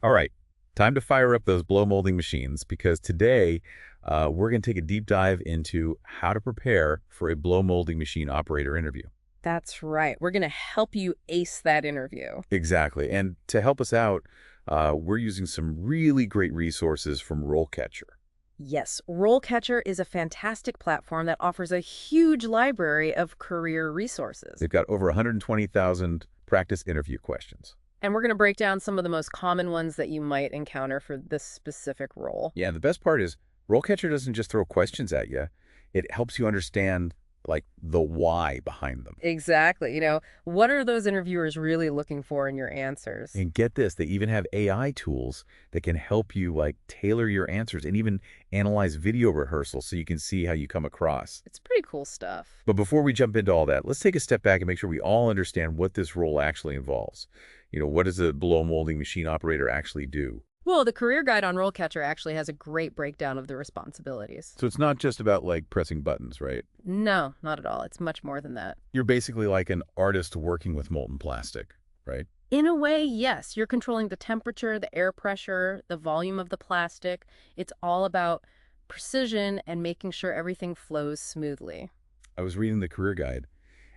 All right, time to fire up those blow molding machines because today we're going to take a deep dive into how to prepare for a blow molding machine operator interview. That's right. We're going to help you ace that interview. Exactly. And to help us out, we're using some really great resources from RoleCatcher. Yes, RoleCatcher is a fantastic platform that offers a huge library of career resources. They've got over 120,000 practice interview questions. And we're going to break down some of the most common ones that you might encounter for this specific role. Yeah, and the best part is RoleCatcher doesn't just throw questions at you. It helps you understand like the why behind them. Exactly. What are those interviewers really looking for in your answers? And get this, they even have AI tools that can help you like tailor your answers and even analyze video rehearsals so you can see how you come across. It's pretty cool stuff. But before we jump into all that, let's take a step back and make sure we all understand what this role actually involves. What does a blow molding machine operator actually do? Well, the career guide on RoleCatcher actually has a great breakdown of the responsibilities. So it's not just about like pressing buttons, right? No, not at all. It's much more than that. You're basically like an artist working with molten plastic, right? In a way, yes. You're controlling the temperature, the air pressure, the volume of the plastic. It's all about precision and making sure everything flows smoothly. I was reading the career guide,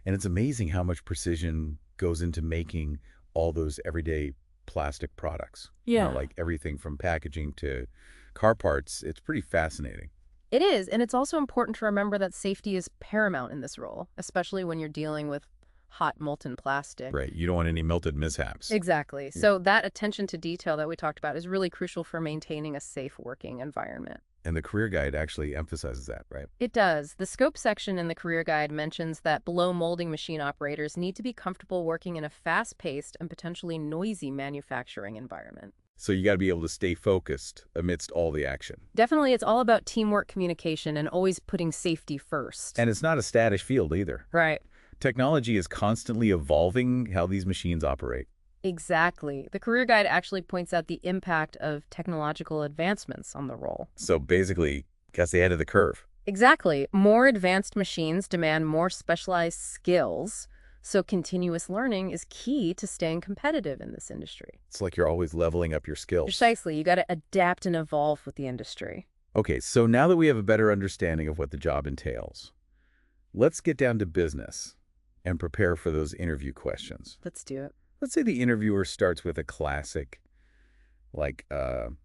and it's amazing how much precision goes into making all those everyday plastic products. Yeah. Like everything from packaging to car parts. It's pretty fascinating. It is, and it's also important to remember that safety is paramount in this role, especially when you're dealing with hot molten plastic. Right. You don't want any melted mishaps. Exactly. Yeah. So that attention to detail that we talked about is really crucial for maintaining a safe working environment. And the career guide actually emphasizes that, right? It does. The scope section in the career guide mentions that blow molding machine operators need to be comfortable working in a fast-paced and potentially noisy manufacturing environment. So you got to be able to stay focused amidst all the action. Definitely, it's all about teamwork, communication, and always putting safety first. And it's not a static field either. Right. Technology is constantly evolving how these machines operate. Exactly. The career guide actually points out the impact of technological advancements on the role. So basically, got to stay ahead of the curve. Exactly. More advanced machines demand more specialized skills, so continuous learning is key to staying competitive in this industry. It's like you're always leveling up your skills. Precisely. You got to adapt and evolve with the industry. Okay, so now that we have a better understanding of what the job entails, let's get down to business and prepare for those interview questions. Let's do it. Let's say the interviewer starts with a classic, can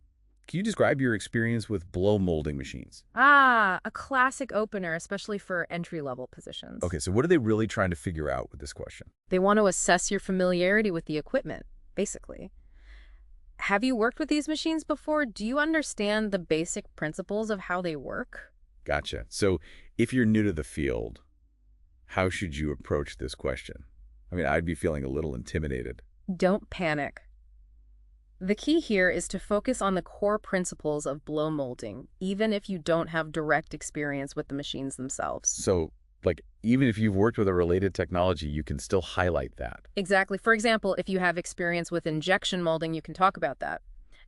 you describe your experience with blow molding machines? Ah, a classic opener, especially for entry-level positions. Okay, so what are they really trying to figure out with this question? They want to assess your familiarity with the equipment, basically. Have you worked with these machines before? Do you understand the basic principles of how they work? Gotcha. So if you're new to the field, how should you approach this question? I mean, I'd be feeling a little intimidated. Don't panic. The key here is to focus on the core principles of blow molding, even if you don't have direct experience with the machines themselves. So, even if you've worked with a related technology, you can still highlight that. Exactly. For example, if you have experience with injection molding, you can talk about that.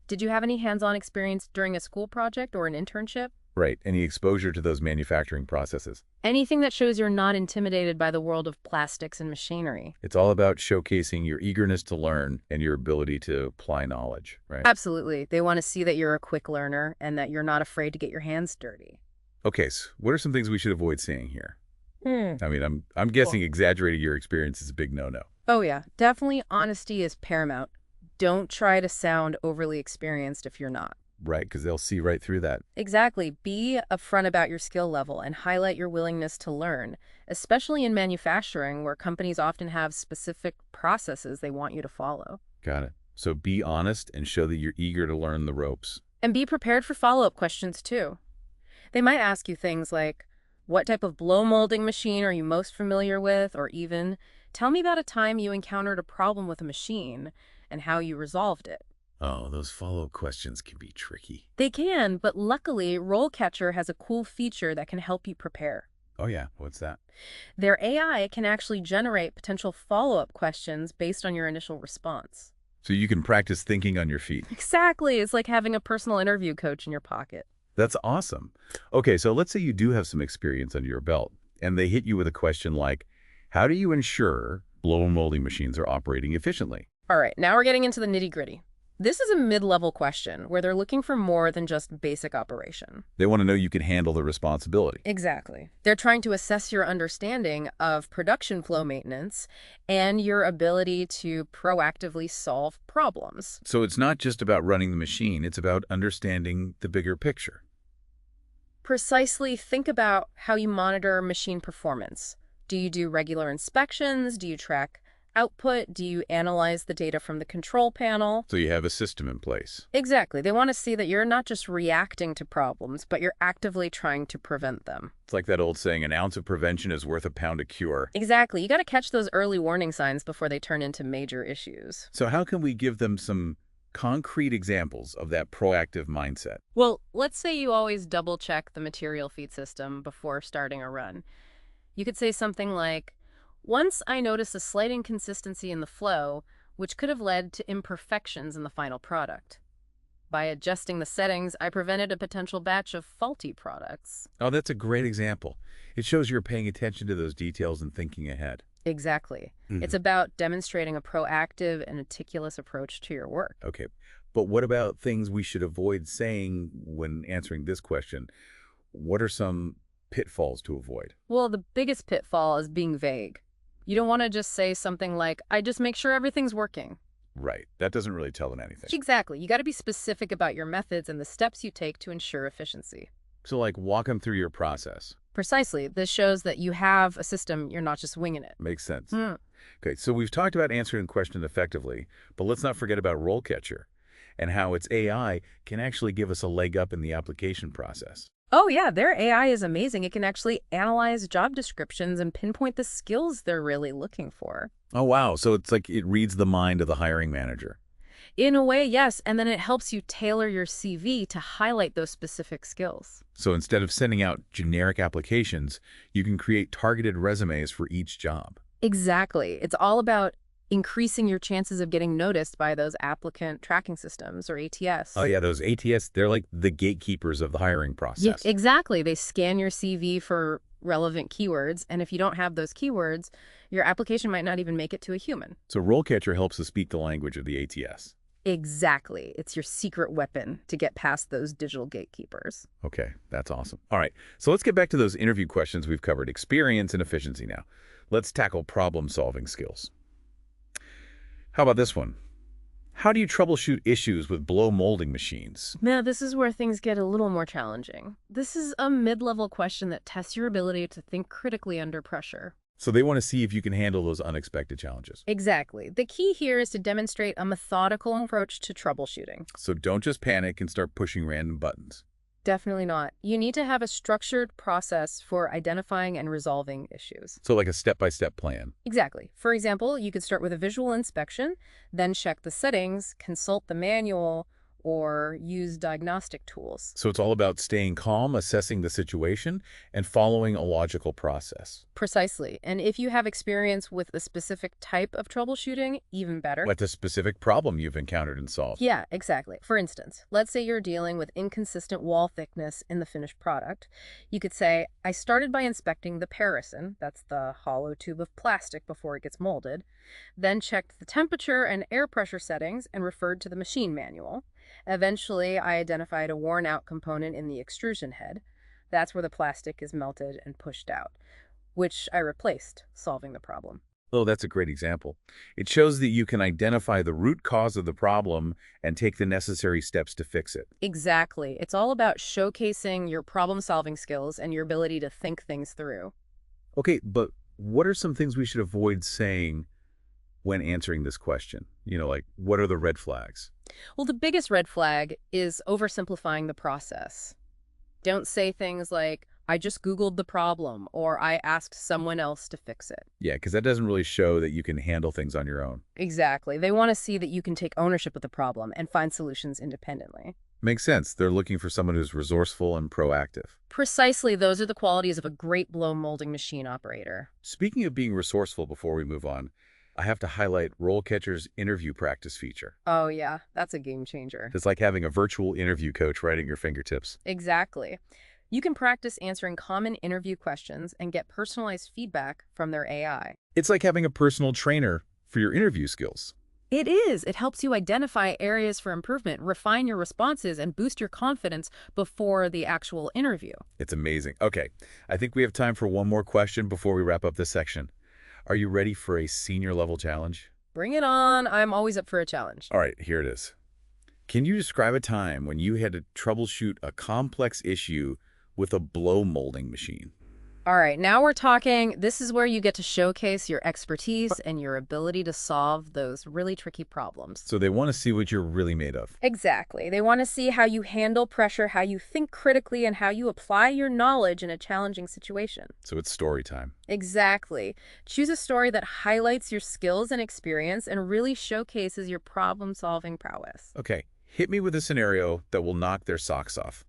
Did you have any hands-on experience during a school project or an internship? Right. Any exposure to those manufacturing processes. Anything that shows you're not intimidated by the world of plastics and machinery. It's all about showcasing your eagerness to learn and your ability to apply knowledge, right? Absolutely. They want to see that you're a quick learner and that you're not afraid to get your hands dirty. Okay, so what are some things we should avoid seeing here? I mean, I'm guessing exaggerating your experience is a big no-no. Oh yeah, definitely honesty is paramount. Don't try to sound overly experienced if you're not. Right, because they'll see right through that. Exactly. Be upfront about your skill level and highlight your willingness to learn, especially in manufacturing where companies often have specific processes they want you to follow. Got it. So be honest and show that you're eager to learn the ropes. And be prepared for follow-up questions too. They might ask you things like, what type of blow molding machine are you most familiar with? Or even, tell me about a time you encountered a problem with a machine and how you resolved it. Oh, those follow-up questions can be tricky. They can, but luckily, RoleCatcher has a cool feature that can help you prepare. Oh yeah, what's that? Their AI can actually generate potential follow-up questions based on your initial response. So you can practice thinking on your feet. Exactly. It's like having a personal interview coach in your pocket. That's awesome. Okay, so let's say you do have some experience under your belt, and they hit you with a question like, how do you ensure blow molding machines are operating efficiently? All right, now we're getting into the nitty-gritty. This is a mid-level question where they're looking for more than just basic operation. They want to know you can handle the responsibility. Exactly. They're trying to assess your understanding of production flow maintenance and your ability to proactively solve problems. So it's not just about running the machine, it's about understanding the bigger picture. Precisely, think about how you monitor machine performance. Do you do regular inspections? Do you track output? Do you analyze the data from the control panel? So you have a system in place. Exactly. They want to see that you're not just reacting to problems, but you're actively trying to prevent them. It's like that old saying, an ounce of prevention is worth a pound of cure. Exactly. You got to catch those early warning signs before they turn into major issues. So how can we give them some concrete examples of that proactive mindset? Well, let's say you always double-check the material feed system before starting a run. You could say something like, once I noticed a slight inconsistency in the flow, which could have led to imperfections in the final product. By adjusting the settings, I prevented a potential batch of faulty products. Oh, that's a great example. It shows you're paying attention to those details and thinking ahead. Exactly. It's about demonstrating a proactive and meticulous approach to your work. Okay, but what about things we should avoid saying when answering this question? What are some pitfalls to avoid? Well, the biggest pitfall is being vague. You don't want to just say something like, I just make sure everything's working. Right, that doesn't really tell them anything. Exactly. You got to be specific about your methods and the steps you take to ensure efficiency. So like walk them through your process. Precisely. This shows that you have a system, you're not just winging it. Makes sense. Okay, so we've talked about answering questions effectively, but let's not forget about RoleCatcher and how its AI can actually give us a leg up in the application process. Oh yeah, their AI is amazing. It can actually analyze job descriptions and pinpoint the skills they're really looking for. Oh, wow. So it's like it reads the mind of the hiring manager. In a way, yes, and then it helps you tailor your CV to highlight those specific skills. So instead of sending out generic applications, you can create targeted resumes for each job. Exactly. It's all about increasing your chances of getting noticed by those applicant tracking systems, or ATS. Oh, yeah, those ATS, they're like the gatekeepers of the hiring process. Yeah, exactly. They scan your CV for relevant keywords, and if you don't have those keywords, your application might not even make it to a human. So RoleCatcher helps us speak the language of the ATS. Exactly. It's your secret weapon to get past those digital gatekeepers. Okay, that's awesome. All right, so let's get back to those interview questions we've covered, experience and efficiency now. Let's tackle problem-solving skills. How about this one? How do you troubleshoot issues with blow molding machines? Now, this is where things get a little more challenging. This is a mid-level question that tests your ability to think critically under pressure. So they want to see if you can handle those unexpected challenges. Exactly. The key here is to demonstrate a methodical approach to troubleshooting. So don't just panic and start pushing random buttons. Definitely not. You need to have a structured process for identifying and resolving issues. So like a step-by-step plan. Exactly. For example, you could start with a visual inspection, then check the settings, consult the manual, or use diagnostic tools. So it's all about staying calm, assessing the situation, and following a logical process. Precisely. And if you have experience with a specific type of troubleshooting, even better. What's a specific problem you've encountered and solved? Yeah, exactly. For instance, let's say you're dealing with inconsistent wall thickness in the finished product. You could say, I started by inspecting the parison, that's the hollow tube of plastic before it gets molded, then checked the temperature and air pressure settings and referred to the machine manual. Eventually, I identified a worn-out component in the extrusion head. That's where the plastic is melted and pushed out, which I replaced, solving the problem. Oh, that's a great example. It shows that you can identify the root cause of the problem and take the necessary steps to fix it. Exactly. It's all about showcasing your problem-solving skills and your ability to think things through. Okay, but what are some things we should avoid saying when answering this question? Like, what are the red flags? Well, the biggest red flag is oversimplifying the process. Don't say things like, I just Googled the problem, or I asked someone else to fix it. Yeah, because that doesn't really show that you can handle things on your own. Exactly. They want to see that you can take ownership of the problem and find solutions independently. Makes sense. They're looking for someone who's resourceful and proactive. Precisely, those are the qualities of a great blow molding machine operator. Speaking of being resourceful, before we move on, I have to highlight RoleCatcher's interview practice feature. Oh yeah, that's a game changer. It's like having a virtual interview coach right at your fingertips. Exactly. You can practice answering common interview questions and get personalized feedback from their AI. It's like having a personal trainer for your interview skills. It is. It helps you identify areas for improvement, refine your responses, and boost your confidence before the actual interview. It's amazing. Okay, I think we have time for one more question before we wrap up this section. Are you ready for a senior level challenge? Bring it on. I'm always up for a challenge. All right, here it is. Can you describe a time when you had to troubleshoot a complex issue with a blow molding machine? All right, now we're talking. This is where you get to showcase your expertise and your ability to solve those really tricky problems. So they want to see what you're really made of. Exactly. They want to see how you handle pressure, how you think critically, and how you apply your knowledge in a challenging situation. So it's story time. Exactly. Choose a story that highlights your skills and experience and really showcases your problem-solving prowess. Okay, hit me with a scenario that will knock their socks off.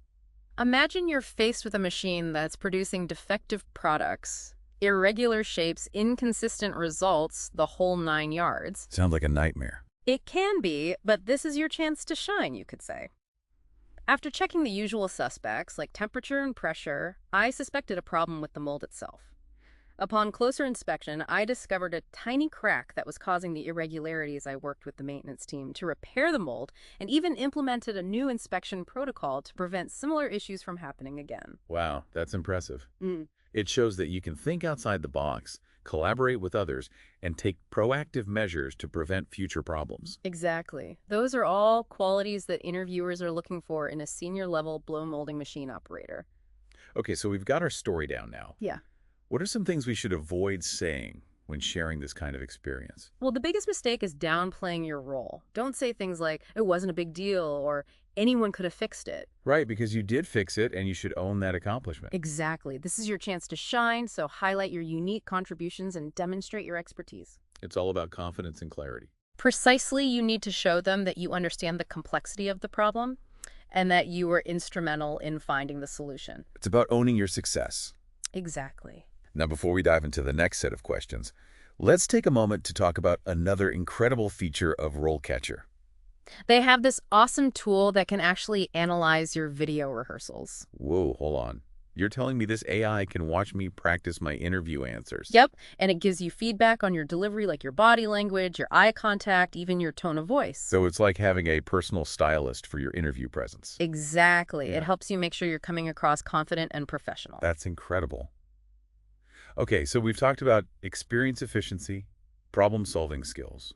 Imagine you're faced with a machine that's producing defective products, irregular shapes, inconsistent results, the whole 9 yards. Sounds like a nightmare. It can be, but this is your chance to shine, you could say. After checking the usual suspects, like temperature and pressure, I suspected a problem with the mold itself. Upon closer inspection, I discovered a tiny crack that was causing the irregularities. I worked with the maintenance team to repair the mold and even implemented a new inspection protocol to prevent similar issues from happening again. Wow, that's impressive. It shows that you can think outside the box, collaborate with others, and take proactive measures to prevent future problems. Exactly. Those are all qualities that interviewers are looking for in a senior-level blow molding machine operator. Okay, so we've got our story down now. Yeah. What are some things we should avoid saying when sharing this kind of experience? Well, the biggest mistake is downplaying your role. Don't say things like, it wasn't a big deal, or anyone could have fixed it. Right, because you did fix it and you should own that accomplishment. Exactly. This is your chance to shine, so highlight your unique contributions and demonstrate your expertise. It's all about confidence and clarity. Precisely, you need to show them that you understand the complexity of the problem and that you were instrumental in finding the solution. It's about owning your success. Exactly. Now, before we dive into the next set of questions, let's take a moment to talk about another incredible feature of RoleCatcher. They have this awesome tool that can actually analyze your video rehearsals. Whoa, hold on. You're telling me this AI can watch me practice my interview answers? Yep, and it gives you feedback on your delivery, like your body language, your eye contact, even your tone of voice. So it's like having a personal stylist for your interview presence. Exactly. Yeah. It helps you make sure you're coming across confident and professional. That's incredible. Okay, so we've talked about experience efficiency, problem-solving skills.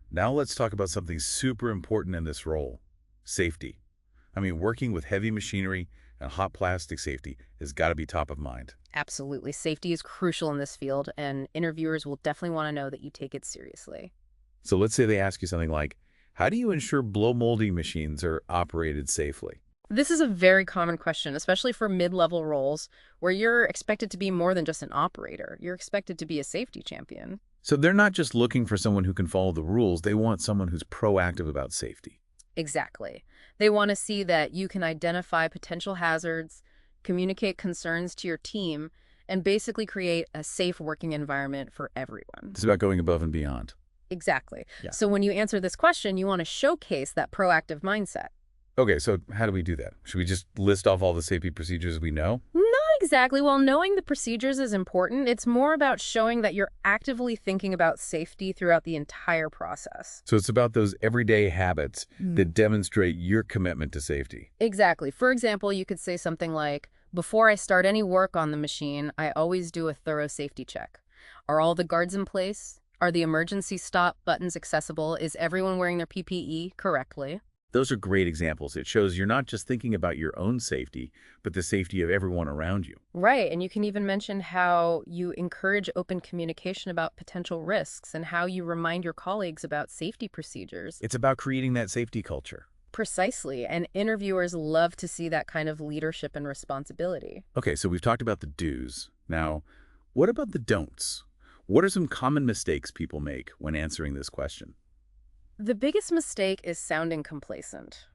Now let's talk about something super important in this role, safety. I mean, working with heavy machinery and hot plastic safety has got to be top of mind. Absolutely. Safety is crucial in this field, and interviewers will definitely want to know that you take it seriously. So let's say they ask you something like, how do you ensure blow molding machines are operated safely? This is a very common question, especially for mid-level roles where you're expected to be more than just an operator. You're expected to be a safety champion. So they're not just looking for someone who can follow the rules, they want someone who's proactive about safety. Exactly. They want to see that you can identify potential hazards, communicate concerns to your team, and basically create a safe working environment for everyone. It's about going above and beyond. Exactly. Yeah. So when you answer this question, you want to showcase that proactive mindset. Okay, so how do we do that? Should we just list off all the safety procedures we know? Not exactly. While knowing the procedures is important, it's more about showing that you're actively thinking about safety throughout the entire process. So it's about those everyday habits that demonstrate your commitment to safety. Exactly. For example, you could say something like, before I start any work on the machine, I always do a thorough safety check. Are all the guards in place? Are the emergency stop buttons accessible? Is everyone wearing their PPE correctly? Those are great examples. It shows you're not just thinking about your own safety, but the safety of everyone around you. Right, and you can even mention how you encourage open communication about potential risks and how you remind your colleagues about safety procedures. It's about creating that safety culture. Precisely, and interviewers love to see that kind of leadership and responsibility. Okay, so we've talked about the do's. Now, what about the don'ts? What are some common mistakes people make when answering this question? The biggest mistake is sounding complacent.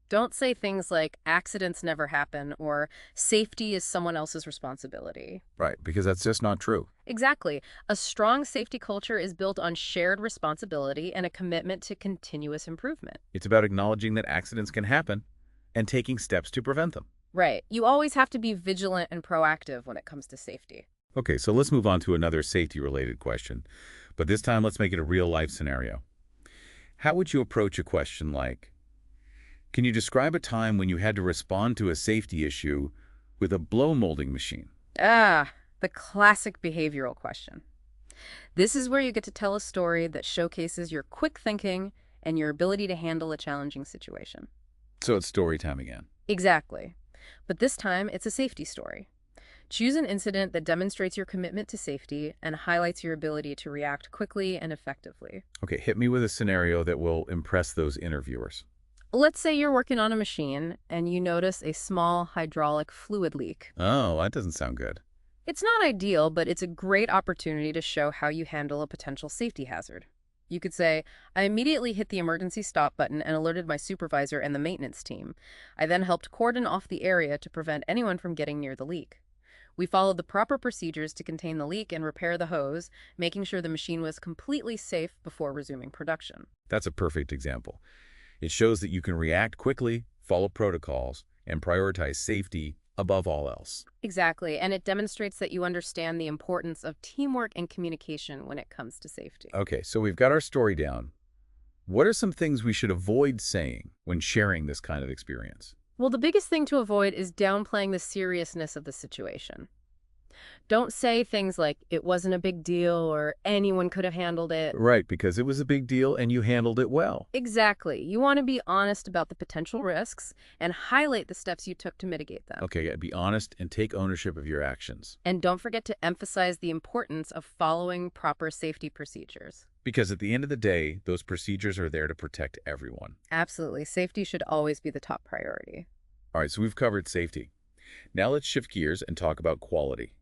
Don't say things like accidents never happen or safety is someone else's responsibility. Right, because that's just not true. Exactly. A strong safety culture is built on shared responsibility and a commitment to continuous improvement. It's about acknowledging that accidents can happen and taking steps to prevent them. Right. You always have to be vigilant and proactive when it comes to safety. Okay, so let's move on to another safety-related question. But this time, let's make it a real-life scenario. How would you approach a question like, can you describe a time when you had to respond to a safety issue with a blow molding machine? Ah, the classic behavioral question. This is where you get to tell a story that showcases your quick thinking and your ability to handle a challenging situation. So it's story time again. Exactly. But this time, it's a safety story. Choose an incident that demonstrates your commitment to safety and highlights your ability to react quickly and effectively. Okay, hit me with a scenario that will impress those interviewers. Let's say you're working on a machine and you notice a small hydraulic fluid leak. Oh, that doesn't sound good. It's not ideal, but it's a great opportunity to show how you handle a potential safety hazard. You could say, I immediately hit the emergency stop button and alerted my supervisor and the maintenance team. I then helped cordon off the area to prevent anyone from getting near the leak. We followed the proper procedures to contain the leak and repair the hose, making sure the machine was completely safe before resuming production. That's a perfect example. It shows that you can react quickly, follow protocols, and prioritize safety above all else. Exactly, and it demonstrates that you understand the importance of teamwork and communication when it comes to safety. Okay, so we've got our story down. What are some things we should avoid saying when sharing this kind of experience? Well, the biggest thing to avoid is downplaying the seriousness of the situation. Don't say things like, it wasn't a big deal or anyone could have handled it. Right, because it was a big deal and you handled it well. Exactly. You want to be honest about the potential risks and highlight the steps you took to mitigate them. Okay, be honest and take ownership of your actions. And don't forget to emphasize the importance of following proper safety procedures. Because at the end of the day, those procedures are there to protect everyone. Absolutely. Safety should always be the top priority. All right, so we've covered safety. Now let's shift gears and talk about quality.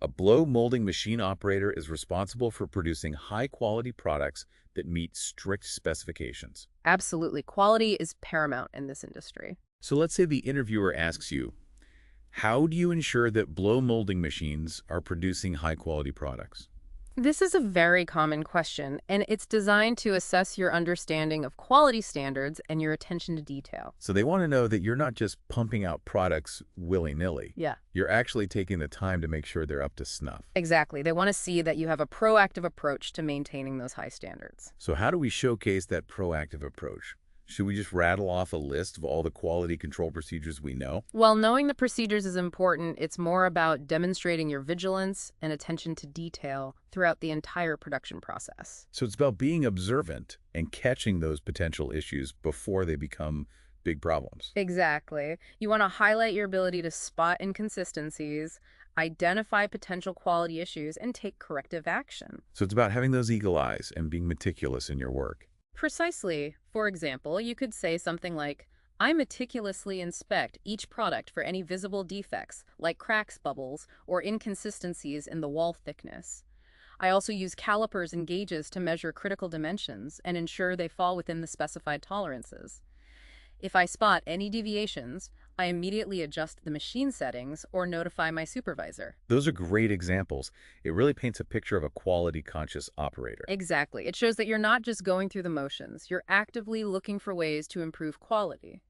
A blow molding machine operator is responsible for producing high-quality products that meet strict specifications. Absolutely. Quality is paramount in this industry. So let's say the interviewer asks you, how do you ensure that blow molding machines are producing high-quality products? This is a very common question, and it's designed to assess your understanding of quality standards and your attention to detail. So they want to know that you're not just pumping out products willy-nilly. Yeah. You're actually taking the time to make sure they're up to snuff. Exactly. They want to see that you have a proactive approach to maintaining those high standards. So how do we showcase that proactive approach? Should we just rattle off a list of all the quality control procedures we know? While knowing the procedures is important, it's more about demonstrating your vigilance and attention to detail throughout the entire production process. So it's about being observant and catching those potential issues before they become big problems. Exactly. You want to highlight your ability to spot inconsistencies, identify potential quality issues, and take corrective action. So it's about having those eagle eyes and being meticulous in your work. Precisely. For example, you could say something like, I meticulously inspect each product for any visible defects, like cracks, bubbles, or inconsistencies in the wall thickness. I also use calipers and gauges to measure critical dimensions and ensure they fall within the specified tolerances. If I spot any deviations, I immediately adjust the machine settings or notify my supervisor. Those are great examples. It really paints a picture of a quality-conscious operator. Exactly. It shows that you're not just going through the motions. You're actively looking for ways to improve quality.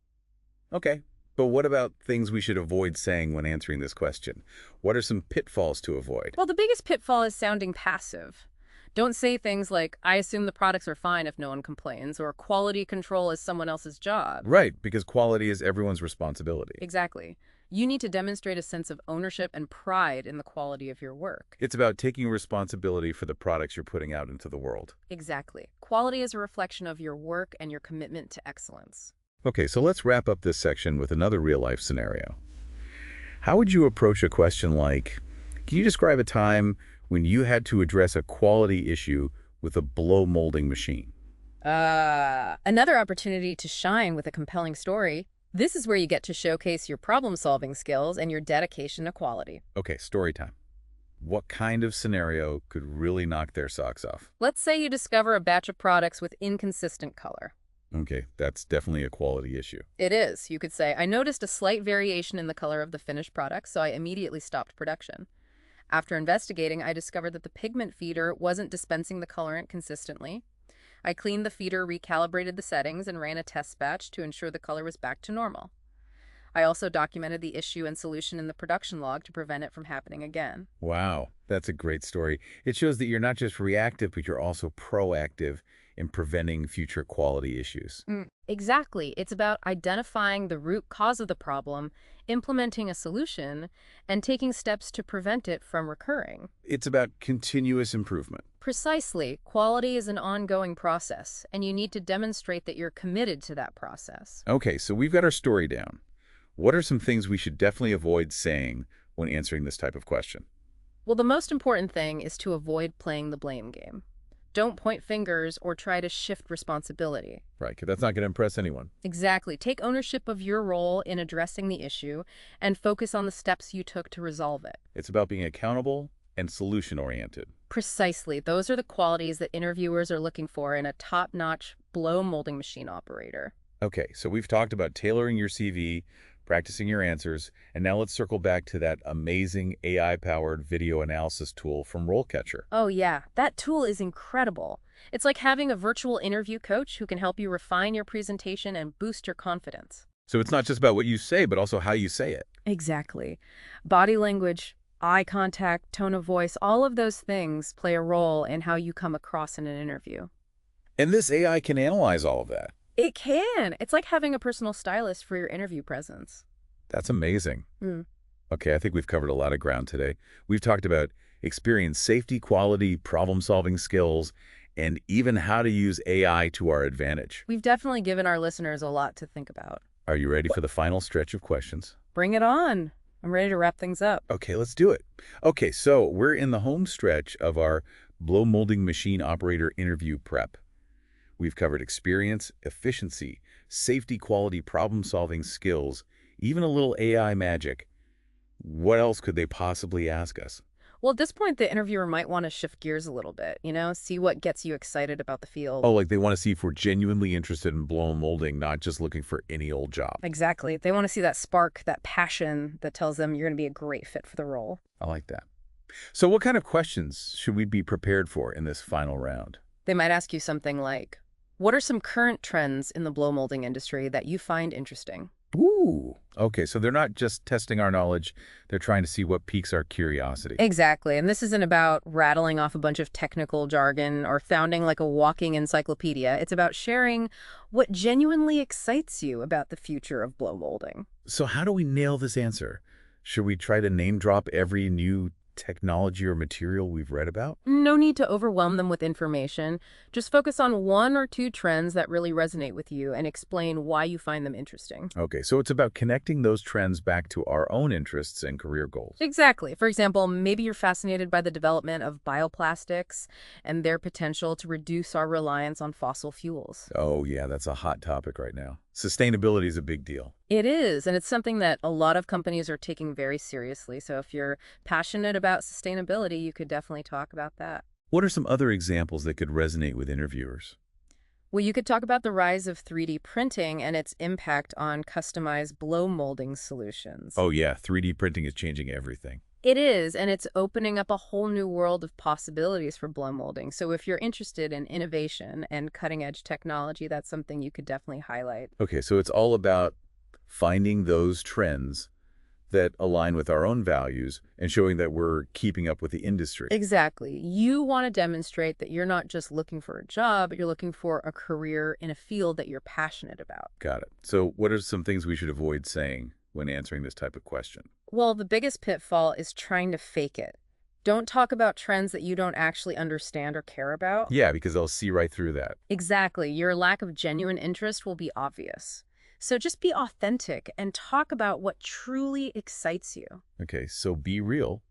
Okay, but what about things we should avoid saying when answering this question? What are some pitfalls to avoid? Well, the biggest pitfall is sounding passive. Don't say things like, I assume the products are fine if no one complains, or quality control is someone else's job. Right, because quality is everyone's responsibility. Exactly. You need to demonstrate a sense of ownership and pride in the quality of your work. It's about taking responsibility for the products you're putting out into the world. Exactly. Quality is a reflection of your work and your commitment to excellence. Okay, so let's wrap up this section with another real-life scenario. How would you approach a question like, can you describe a time when you had to address a quality issue with a blow molding machine? Another opportunity to shine with a compelling story. This is where you get to showcase your problem-solving skills and your dedication to quality. Okay, story time. What kind of scenario could really knock their socks off? Let's say you discover a batch of products with inconsistent color. Okay, that's definitely a quality issue. It is. You could say, I noticed a slight variation in the color of the finished product, so I immediately stopped production. After investigating, I discovered that the pigment feeder wasn't dispensing the colorant consistently. I cleaned the feeder, recalibrated the settings, and ran a test batch to ensure the color was back to normal. I also documented the issue and solution in the production log to prevent it from happening again. Wow, that's a great story. It shows that you're not just reactive, but you're also proactive in preventing future quality issues. Exactly. It's about identifying the root cause of the problem, implementing a solution, and taking steps to prevent it from recurring. It's about continuous improvement. Precisely. Quality is an ongoing process, and you need to demonstrate that you're committed to that process. Okay, so we've got our story down. What are some things we should definitely avoid saying when answering this type of question? Well, the most important thing is to avoid playing the blame game. Don't point fingers or try to shift responsibility. Right, 'cause that's not going to impress anyone. Exactly. Take ownership of your role in addressing the issue and focus on the steps you took to resolve it. It's about being accountable and solution-oriented. Precisely. Those are the qualities that interviewers are looking for in a top-notch blow molding machine operator. Okay, so we've talked about tailoring your CV, practicing your answers, and now let's circle back to that amazing AI-powered video analysis tool from RoleCatcher. Oh yeah, that tool is incredible. It's like having a virtual interview coach who can help you refine your presentation and boost your confidence. So it's not just about what you say, but also how you say it. Exactly. Body language, eye contact, tone of voice, all of those things play a role in how you come across in an interview. And this AI can analyze all of that. It can. It's like having a personal stylist for your interview presence. That's amazing. Mm. Okay, I think we've covered a lot of ground today. We've talked about experience, safety, quality, problem-solving skills, and even how to use AI to our advantage. We've definitely given our listeners a lot to think about. Are you ready for the final stretch of questions? Bring it on. I'm ready to wrap things up. Okay, let's do it. Okay, so we're in the home stretch of our Blow Moulding Machine Operator interview prep. We've covered experience, efficiency, safety, quality, problem-solving skills, even a little AI magic. What else could they possibly ask us? Well, at this point, the interviewer might want to shift gears a little bit, see what gets you excited about the field. Oh, like they want to see if we're genuinely interested in blow molding, not just looking for any old job. Exactly. They want to see that spark, that passion that tells them you're going to be a great fit for the role. I like that. So what kind of questions should we be prepared for in this final round? They might ask you something like, what are some current trends in the blow molding industry that you find interesting? Ooh. Okay, so they're not just testing our knowledge, they're trying to see what piques our curiosity. Exactly. And this isn't about rattling off a bunch of technical jargon or sounding like a walking encyclopedia. It's about sharing what genuinely excites you about the future of blow molding. So how do we nail this answer? Should we try to name drop every new technology or material we've read about? No need to overwhelm them with information. Just focus on one or two trends that really resonate with you and explain why you find them interesting. Okay, so it's about connecting those trends back to our own interests and career goals. Exactly. For example, maybe you're fascinated by the development of bioplastics and their potential to reduce our reliance on fossil fuels. Oh yeah, that's a hot topic right now. Sustainability is a big deal. It is, and it's something that a lot of companies are taking very seriously. So if you're passionate about sustainability, you could definitely talk about that. What are some other examples that could resonate with interviewers? Well, you could talk about the rise of 3D printing and its impact on customized blow molding solutions. Oh yeah, 3D printing is changing everything. It is, and it's opening up a whole new world of possibilities for blow molding. So if you're interested in innovation and cutting-edge technology, that's something you could definitely highlight. Okay, so it's all about finding those trends that align with our own values and showing that we're keeping up with the industry. Exactly. You want to demonstrate that you're not just looking for a job, but you're looking for a career in a field that you're passionate about. Got it. So what are some things we should avoid saying when answering this type of question? Well, the biggest pitfall is trying to fake it. Don't talk about trends that you don't actually understand or care about. Yeah, because they'll see right through that. Exactly. Your lack of genuine interest will be obvious. So just be authentic and talk about what truly excites you. Okay, so be real,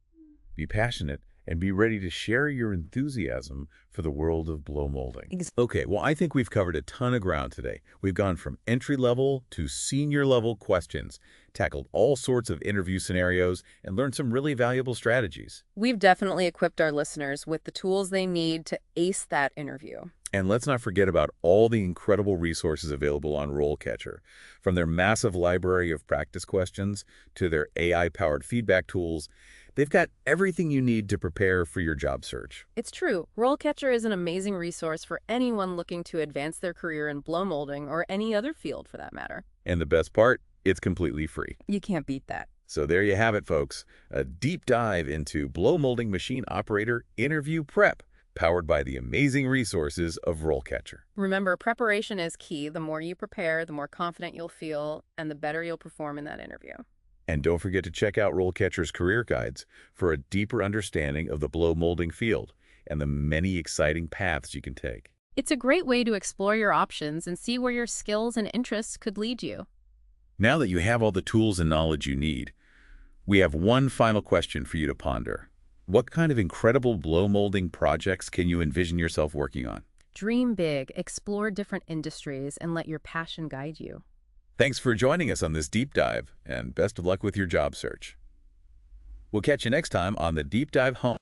be passionate, and be ready to share your enthusiasm for the world of blow molding. Okay, well, I think we've covered a ton of ground today. We've gone from entry-level to senior-level questions, tackled all sorts of interview scenarios, and learned some really valuable strategies. We've definitely equipped our listeners with the tools they need to ace that interview. And let's not forget about all the incredible resources available on RoleCatcher, from their massive library of practice questions to their AI-powered feedback tools. They've got everything you need to prepare for your job search. It's true. RoleCatcher is an amazing resource for anyone looking to advance their career in blow molding or any other field for that matter. And the best part? It's completely free. You can't beat that. So there you have it, folks. A deep dive into Blow Molding Machine Operator interview prep, powered by the amazing resources of RoleCatcher. Remember, preparation is key. The more you prepare, the more confident you'll feel, and the better you'll perform in that interview. And don't forget to check out RoleCatcher's career guides for a deeper understanding of the blow molding field and the many exciting paths you can take. It's a great way to explore your options and see where your skills and interests could lead you. Now that you have all the tools and knowledge you need, we have one final question for you to ponder. What kind of incredible blow molding projects can you envision yourself working on? Dream big, explore different industries, and let your passion guide you. Thanks for joining us on this deep dive, and best of luck with your job search. We'll catch you next time on the Deep Dive Home.